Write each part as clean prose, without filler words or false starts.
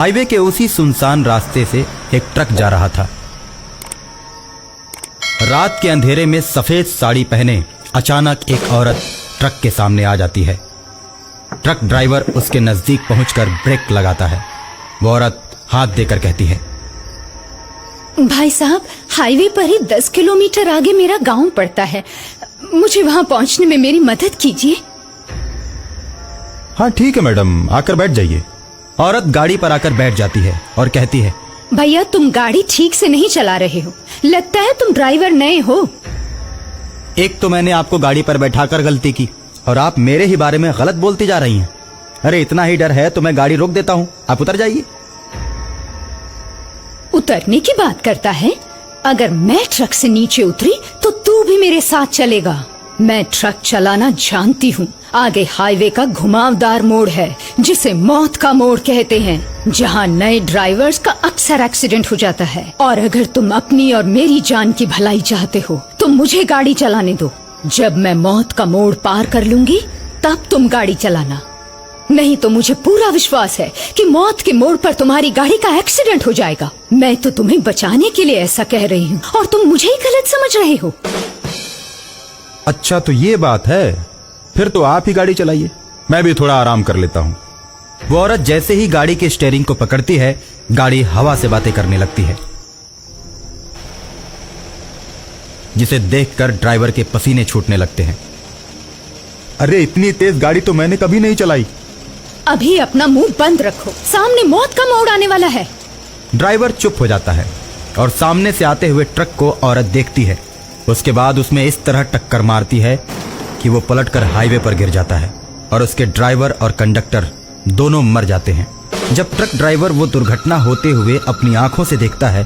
Highway के उसी सुनसान रास्ते से एक ट्रक जा रहा था। रात के अंधेरे में सफेद साड़ी पहने अचानक एक औरत ट्रक के सामने आ जाती है। ट्रक ड्राइवर उसके नजदीक पहुंचकर ब्रेक लगाता है। वो औरत हाथ देकर कहती है, भाई साहब, हाईवे पर ही 10 किलोमीटर आगे मेरा गांव पड़ता है, मुझे वहां पहुंचने में मेरी मदद कीजिए। हाँ ठीक है मैडम, आकर बैठ जाइए। औरत गाड़ी पर आकर बैठ जाती है और कहती है, भैया तुम गाड़ी ठीक से नहीं चला रहे हो, लगता है तुम ड्राइवर नए हो। एक तो मैंने आपको गाड़ी पर बैठाकर गलती की और आप मेरे ही बारे में गलत बोलती जा रही हैं। अरे इतना ही डर है तो मैं गाड़ी रोक देता हूँ, आप उतर जाइए। उतरने की बात करता है? अगर मैं ट्रक से नीचे उतरी तो तू भी मेरे साथ चलेगा। मैं ट्रक चलाना जानती हूँ। आगे हाईवे का घुमावदार मोड़ है जिसे मौत का मोड़ कहते हैं, जहाँ नए ड्राइवर्स का अक्सर एक्सीडेंट हो जाता है। और अगर तुम अपनी और मेरी जान की भलाई चाहते हो तो मुझे गाड़ी चलाने दो। जब मैं मौत का मोड़ पार कर लूंगी तब तुम गाड़ी चलाना, नहीं तो मुझे पूरा विश्वास है कि मौत के मोड़ पर तुम्हारी गाड़ी का एक्सीडेंट हो जाएगा। मैं तो तुम्हें बचाने के लिए ऐसा कह रही हूँ और तुम मुझे ही गलत समझ रहे हो। अच्छा तो ये बात है, फिर तो आप ही गाड़ी चलाइए, मैं भी थोड़ा आराम कर लेता हूँ। वो औरत जैसे ही गाड़ी के स्टीयरिंग को पकड़ती है, गाड़ी हवा से बातें करने लगती है, जिसे देखकर ड्राइवर के पसीने छूटने लगते हैं। अरे इतनी तेज गाड़ी तो मैंने कभी नहीं चलाई। अभी अपना मुंह बंद रखो, सामने मौत का मोड़ आने वाला है। ड्राइवर चुप हो जाता है और सामने से आते हुए ट्रक को औरत देखती है। उसके बाद उसमें इस तरह टक्कर मारती है कि वो पलटकर हाईवे पर गिर जाता है और उसके ड्राइवर और कंडक्टर दोनों मर जाते हैं। जब ट्रक ड्राइवर वो दुर्घटना होते हुए अपनी आंखों से देखता है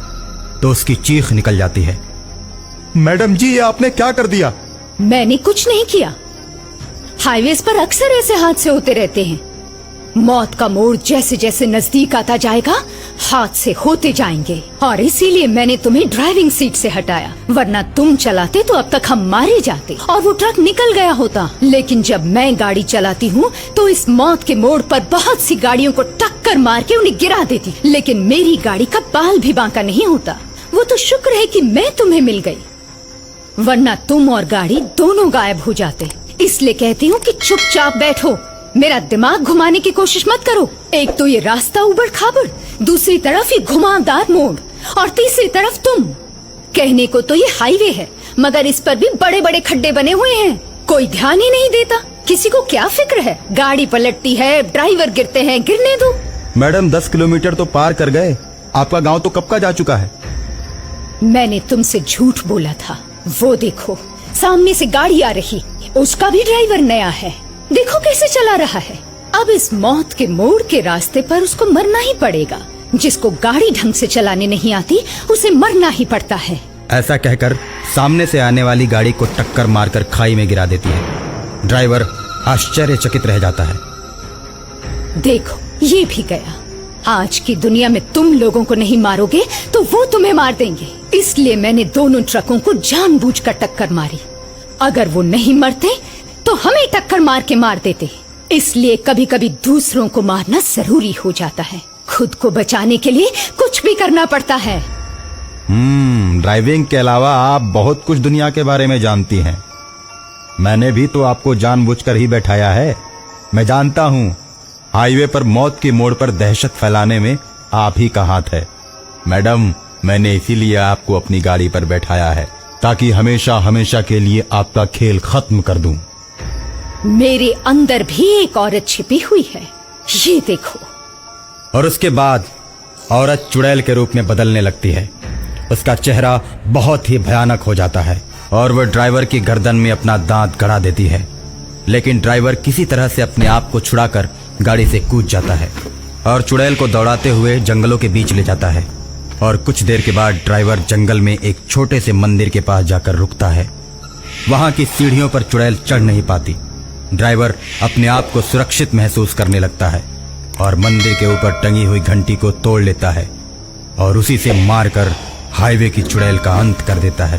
तो उसकी चीख निकल जाती है, मैडम जी ये आपने क्या कर दिया? मैंने कुछ नहीं किया। हाईवेज पर अक्सर ऐसे हादसे होते रहते हैं। मौत का मोड़ जैसे जैसे नजदीक आता जाएगा हादसे होते जाएंगे, और इसीलिए मैंने तुम्हें ड्राइविंग सीट से हटाया, वरना तुम चलाते तो अब तक हम मारे जाते और वो ट्रक निकल गया होता। लेकिन जब मैं गाड़ी चलाती हूँ तो इस मौत के मोड़ पर बहुत सी गाड़ियों को टक्कर मार के उन्हें गिरा देती, लेकिन मेरी गाड़ी का बाल भी बांका नहीं होता। वो तो शुक्र है कि मैं तुम्हें मिल गई, वरना तुम और गाड़ी दोनों गायब हो जाते। इसलिए कहती हूँ कि चुपचाप बैठो, मेरा दिमाग घुमाने की कोशिश मत करो। एक तो ये रास्ता उबड़ खाबड़, दूसरी तरफ ये घुमावदार मोड़, और तीसरी तरफ तुम। कहने को तो ये हाईवे है, मगर इस पर भी बड़े बड़े खड्डे बने हुए हैं। कोई ध्यान ही नहीं देता। किसी को क्या फिक्र है? गाड़ी पलटती है, ड्राइवर गिरते हैं, गिरने दो। मैडम 10 किलोमीटर तो पार कर गए, आपका गाँव तो कब का जा चुका है। मैंने तुमसे झूठ बोला था। वो देखो सामने से गाड़ी आ रही, उसका भी ड्राइवर नया है, देखो कैसे चला रहा है। अब इस मौत के मोड़ के रास्ते पर उसको मरना ही पड़ेगा। जिसको गाड़ी ढंग से चलाने नहीं आती उसे मरना ही पड़ता है। ऐसा कहकर सामने से आने वाली गाड़ी को टक्कर मारकर खाई में गिरा देती है। ड्राइवर आश्चर्यचकित रह जाता है। देखो ये भी गया। आज की दुनिया में तुम लोगों को नहीं मारोगे तो वो तुम्हें मार देंगे, इसलिए मैंने दोनों ट्रकों को जानबूझकर टक्कर मारी। अगर वो नहीं मरते तो हमें टक्कर मार के मार देते। इसलिए कभी कभी दूसरों को मारना जरूरी हो जाता है। खुद को बचाने के लिए कुछ भी करना पड़ता है। ड्राइविंग के अलावा आप बहुत कुछ दुनिया के बारे में जानती हैं। मैंने भी तो आपको जानबूझकर ही बैठाया है। मैं जानता हूँ हाईवे पर मौत के मोड़ पर दहशत फैलाने में आप ही का हाथ है। मैडम मैंने इसीलिए आपको अपनी गाड़ी पर बैठाया है ताकि हमेशा हमेशा के लिए आपका खेल खत्म कर दूं। मेरे अंदर भी एक औरत छिपी हुई है, ये देखो। और उसके बाद औरत चुड़ैल के रूप में बदलने लगती है। उसका चेहरा बहुत ही भयानक हो जाता है और वह ड्राइवर की गर्दन में अपना दांत गड़ा देती है। लेकिन ड्राइवर किसी तरह से अपने आप को छुड़ाकर गाड़ी से कूद जाता है और चुड़ैल को दौड़ाते हुए जंगलों के बीच ले जाता है। और कुछ देर के बाद ड्राइवर जंगल में एक छोटे से मंदिर के पास जाकर रुकता है। वहां की सीढ़ियों पर चुड़ैल चढ़ नहीं पाती। ड्राइवर अपने आप को सुरक्षित महसूस करने लगता है और मंदिर के ऊपर टंगी हुई घंटी को तोड़ लेता है और उसी से मारकर हाईवे की चुड़ैल का अंत कर देता है।